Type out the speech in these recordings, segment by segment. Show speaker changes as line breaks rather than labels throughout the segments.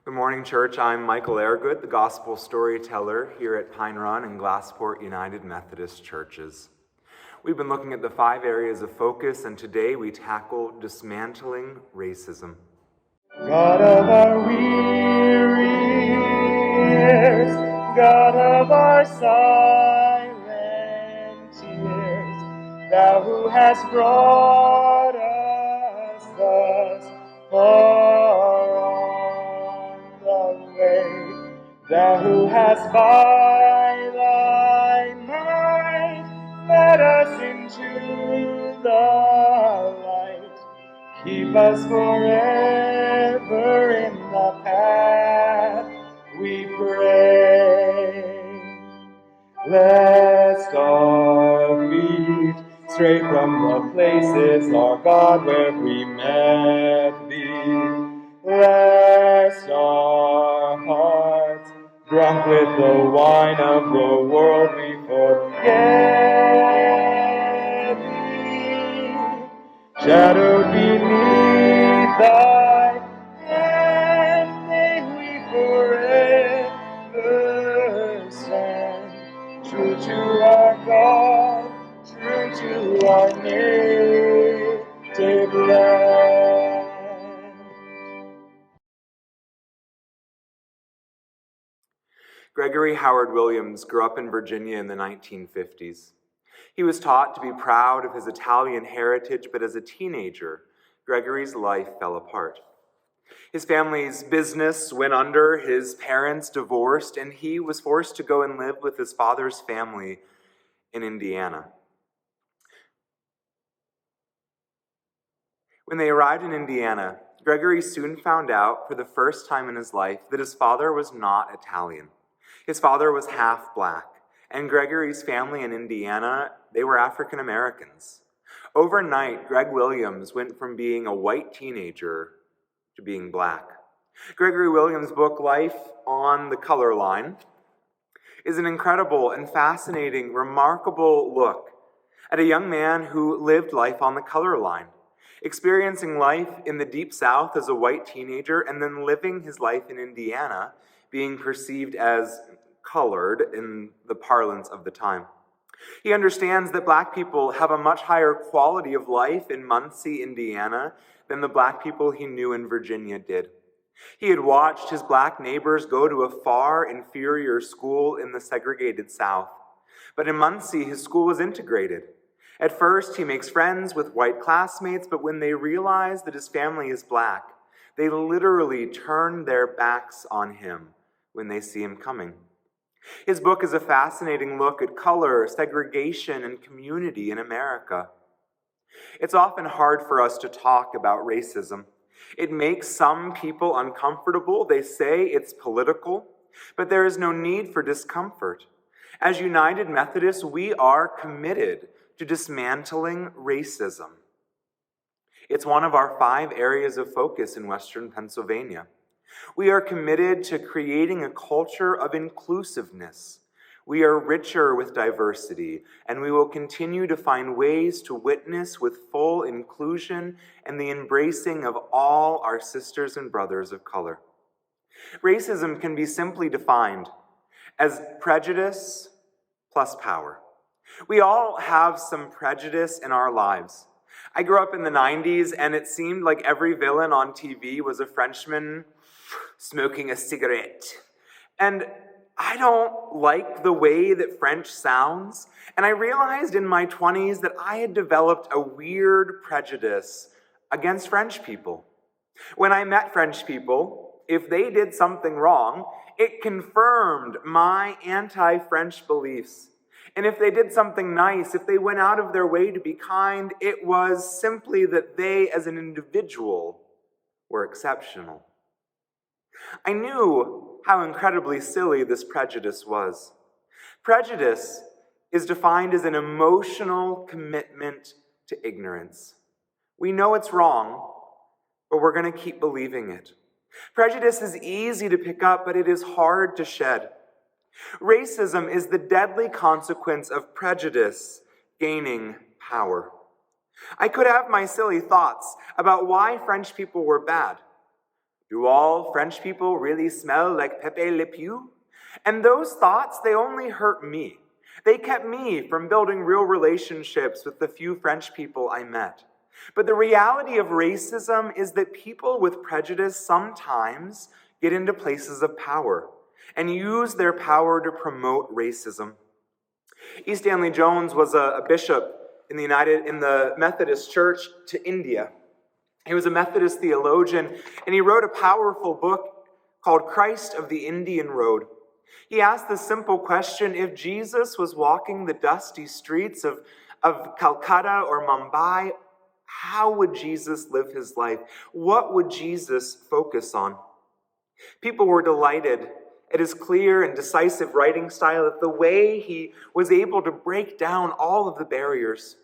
Good morning, church. I'm Michael Airgood, the gospel storyteller here at Pine Run and Glassport United Methodist Churches. We've been looking at the 5 areas of focus, and today we tackle dismantling racism.
God of our weary years, God of our silent tears, Thou who hast brought us thus far on the way, Thou who hast by Thy might led us into the light, keep us forever in the path we pray. Lest our feet stray from the places, our God, where we met Thee. Lest our hearts, drunk with the wine of the world, we forget Thee. Shadowed beneath Thy hand, may we forever stand, true to our God, true to our native land.
Gregory Howard Williams grew up in Virginia in the 1950s. He was taught to be proud of his Italian heritage, but as a teenager, Gregory's life fell apart. His family's business went under, his parents divorced, and he was forced to go and live with his father's family in Indiana. When they arrived in Indiana, Gregory soon found out for the first time in his life that his father was not Italian. His father was half black, and Gregory's family in Indiana, they were African Americans. Overnight, Greg Williams went from being a white teenager to being black. Gregory Williams' book, Life on the Color Line, is an incredible and fascinating, remarkable look at a young man who lived life on the color line, experiencing life in the Deep South as a white teenager and then living his life in Indiana, being perceived as colored in the parlance of the time. He understands that black people have a much higher quality of life in Muncie, Indiana, than the black people he knew in Virginia did. He had watched his black neighbors go to a far inferior school in the segregated South. But in Muncie, his school was integrated. At first, he makes friends with white classmates, but when they realize that his family is black, they literally turn their backs on him when they see him coming. His book is a fascinating look at color, segregation, and community in America. It's often hard for us to talk about racism. It makes some people uncomfortable. They say it's political, but there is no need for discomfort. As United Methodists, we are committed to dismantling racism. It's one of our 5 areas of focus in Western Pennsylvania. We are committed to creating a culture of inclusiveness. We are richer with diversity, and we will continue to find ways to witness with full inclusion and the embracing of all our sisters and brothers of color. Racism can be simply defined as prejudice plus power. We all have some prejudice in our lives. I grew up in the 90s, and it seemed like every villain on TV was a Frenchman smoking a cigarette. And I don't like the way that French sounds, and I realized in my 20s that I had developed a weird prejudice against French people. When I met French people, if they did something wrong, it confirmed my anti-French beliefs. And if they did something nice, if they went out of their way to be kind, it was simply that they, as an individual, were exceptional. I knew how incredibly silly this prejudice was. Prejudice is defined as an emotional commitment to ignorance. We know it's wrong, but we're going to keep believing it. Prejudice is easy to pick up, but it is hard to shed. Racism is the deadly consequence of prejudice gaining power. I could have my silly thoughts about why French people were bad, Do all French people really smell like Pepe Le Pew? And those thoughts, they only hurt me. They kept me from building real relationships with the few French people I met. But the reality of racism is that people with prejudice sometimes get into places of power and use their power to promote racism. E. Stanley Jones was a bishop in the Methodist Church to India. He was a Methodist theologian, and he wrote a powerful book called Christ of the Indian Road. He asked the simple question: if Jesus was walking the dusty streets of Calcutta or Mumbai, how would Jesus live his life? What would Jesus focus on? People were delighted at his clear and decisive writing style, at the way he was able to break down all of the barriers.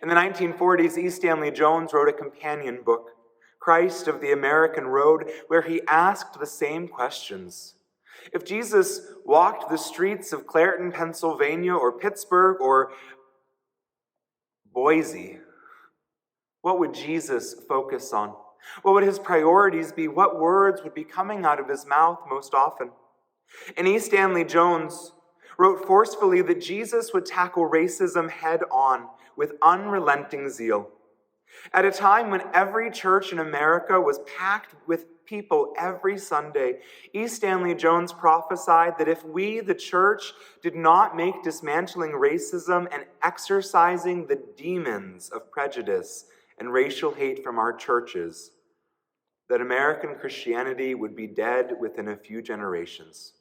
In the 1940s, E. Stanley Jones wrote a companion book, Christ of the American Road, where he asked the same questions. If Jesus walked the streets of Clairton, Pennsylvania, or Pittsburgh, or Boise, what would Jesus focus on? What would his priorities be? What words would be coming out of his mouth most often? And E. Stanley Jones wrote forcefully that Jesus would tackle racism head on with unrelenting zeal. At a time when every church in America was packed with people every Sunday, E. Stanley Jones prophesied that if we, the church, did not make dismantling racism and exorcising the demons of prejudice and racial hate from our churches, that American Christianity would be dead within a few generations.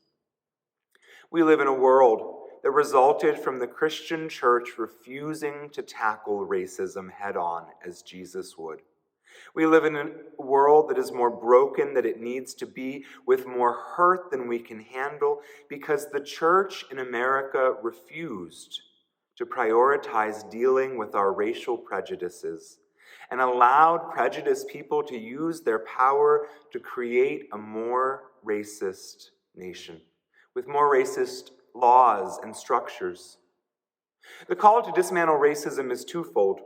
We live in a world that resulted from the Christian church refusing to tackle racism head-on as Jesus would. We live in a world that is more broken than it needs to be, with more hurt than we can handle, because the church in America refused to prioritize dealing with our racial prejudices and allowed prejudiced people to use their power to create a more racist nation, with more racist laws and structures. The call to dismantle racism is twofold.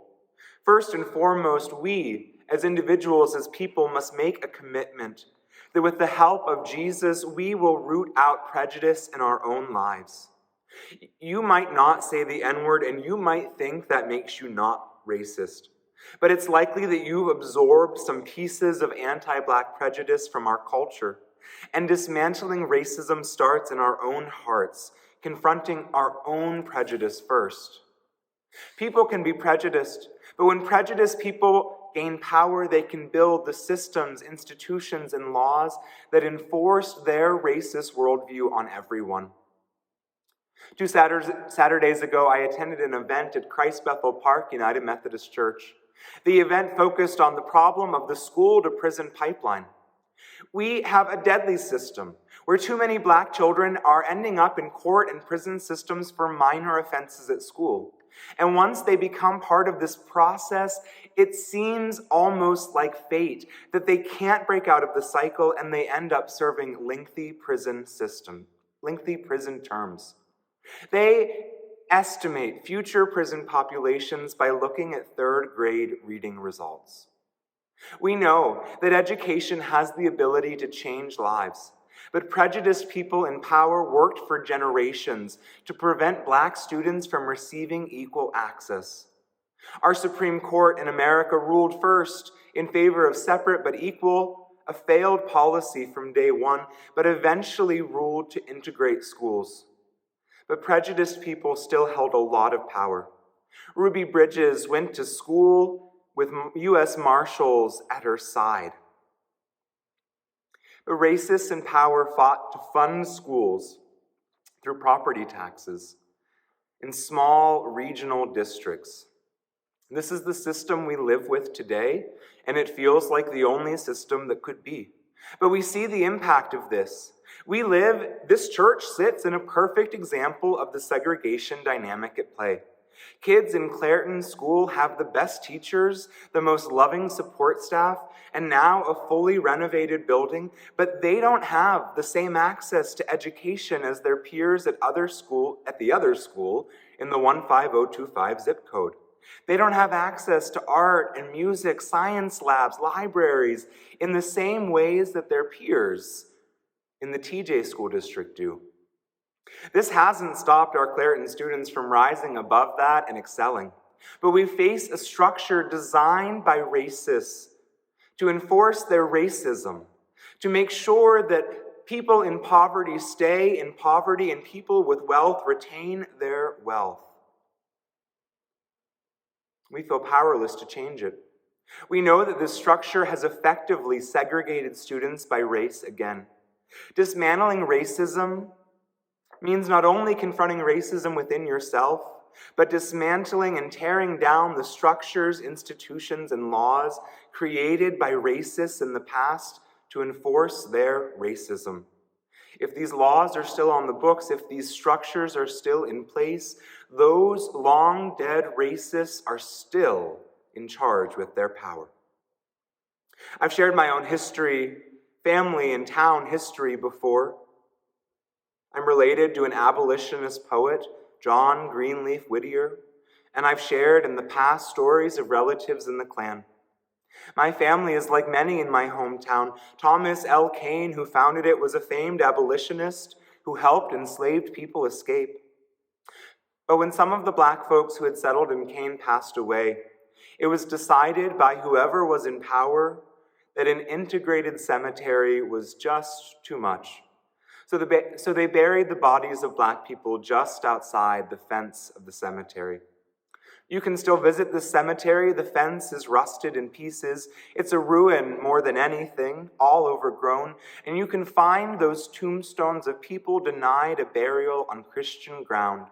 First and foremost, we, as individuals, as people, must make a commitment that with the help of Jesus, we will root out prejudice in our own lives. You might not say the N-word, and you might think that makes you not racist. But it's likely that you've absorbed some pieces of anti-Black prejudice from our culture. And dismantling racism starts in our own hearts, confronting our own prejudice first. People can be prejudiced, but when prejudiced people gain power, they can build the systems, institutions, and laws that enforce their racist worldview on everyone. 2 Saturdays ago, I attended an event at Christ Bethel Park United Methodist Church. The event focused on the problem of the school-to-prison pipeline. We have a deadly system where too many Black children are ending up in court and prison systems for minor offenses at school. And once they become part of this process, it seems almost like fate that they can't break out of the cycle, and they end up serving lengthy prison terms. They estimate future prison populations by looking at third-grade reading results. We know that education has the ability to change lives, but prejudiced people in power worked for generations to prevent Black students from receiving equal access. Our Supreme Court in America ruled first in favor of separate but equal, a failed policy from day one, but eventually ruled to integrate schools. But prejudiced people still held a lot of power. Ruby Bridges went to school with U.S. Marshals at her side. But racists in power fought to fund schools through property taxes in small regional districts. This is the system we live with today, and it feels like the only system that could be. But we see the impact of this. This church sits in a perfect example of the segregation dynamic at play. Kids in Clairton School have the best teachers, the most loving support staff, and now a fully renovated building, but they don't have the same access to education as their peers at the other school in the 15025 zip code. They don't have access to art and music, science labs, libraries in the same ways that their peers in the TJ school district do. This hasn't stopped our Clareton students from rising above that and excelling, but we face a structure designed by racists to enforce their racism, to make sure that people in poverty stay in poverty and people with wealth retain their wealth. We feel powerless to change it. We know that this structure has effectively segregated students by race again. Dismantling racism means not only confronting racism within yourself, but dismantling and tearing down the structures, institutions, and laws created by racists in the past to enforce their racism. If these laws are still on the books, if these structures are still in place, those long dead racists are still in charge with their power. I've shared my own history, family and town history before. I'm related to an abolitionist poet, John Greenleaf Whittier, and I've shared in the past stories of relatives in the Klan. My family is like many in my hometown. Thomas L. Kane, who founded it, was a famed abolitionist who helped enslaved people escape. But when some of the black folks who had settled in Kane passed away, it was decided by whoever was in power that an integrated cemetery was just too much. So they buried the bodies of black people just outside the fence of the cemetery. You can still visit the cemetery. The fence is rusted in pieces. It's a ruin more than anything, all overgrown. And you can find those tombstones of people denied a burial on Christian ground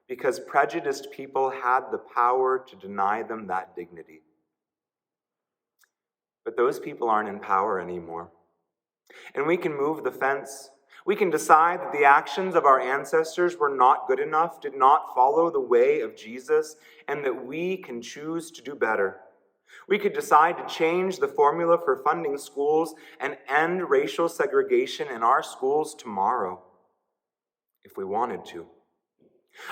because prejudiced people had the power to deny them that dignity. But those people aren't in power anymore. And we can move the fence. We can decide that the actions of our ancestors were not good enough, did not follow the way of Jesus, and that we can choose to do better. We could decide to change the formula for funding schools and end racial segregation in our schools tomorrow, if we wanted to.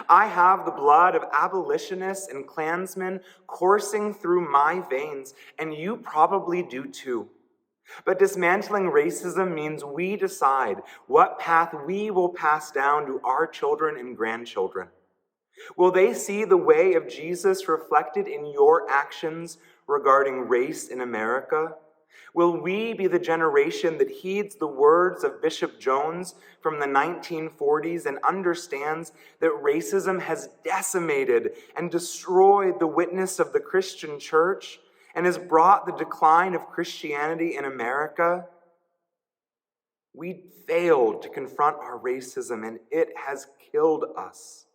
I have the blood of abolitionists and Klansmen coursing through my veins, and you probably do too. But dismantling racism means we decide what path we will pass down to our children and grandchildren. Will they see the way of Jesus reflected in your actions regarding race in America? Will we be the generation that heeds the words of Bishop Jones from the 1940s and understands that racism has decimated and destroyed the witness of the Christian church and has brought the decline of Christianity in America? We failed to confront our racism, and it has killed us.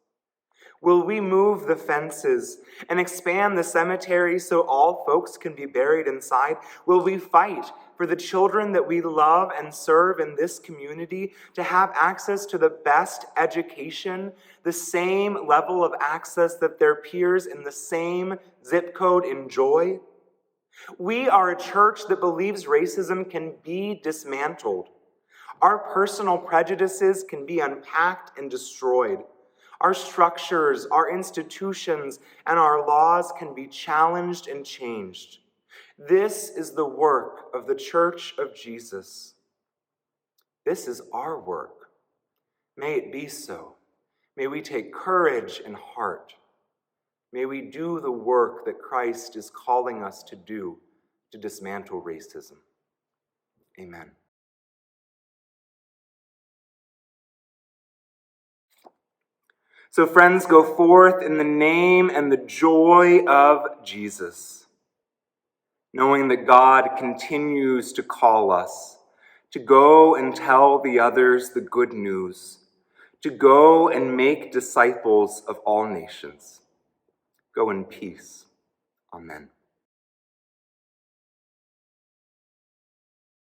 Will we move the fences and expand the cemetery so all folks can be buried inside? Will we fight for the children that we love and serve in this community to have access to the best education, the same level of access that their peers in the same zip code enjoy? We are a church that believes racism can be dismantled. Our personal prejudices can be unpacked and destroyed. Our structures, our institutions, and our laws can be challenged and changed. This is the work of the Church of Jesus. This is our work. May it be so. May we take courage and heart. May we do the work that Christ is calling us to do to dismantle racism. Amen. So friends, go forth in the name and the joy of Jesus, knowing that God continues to call us to go and tell the others the good news, to go and make disciples of all nations. Go in peace. Amen.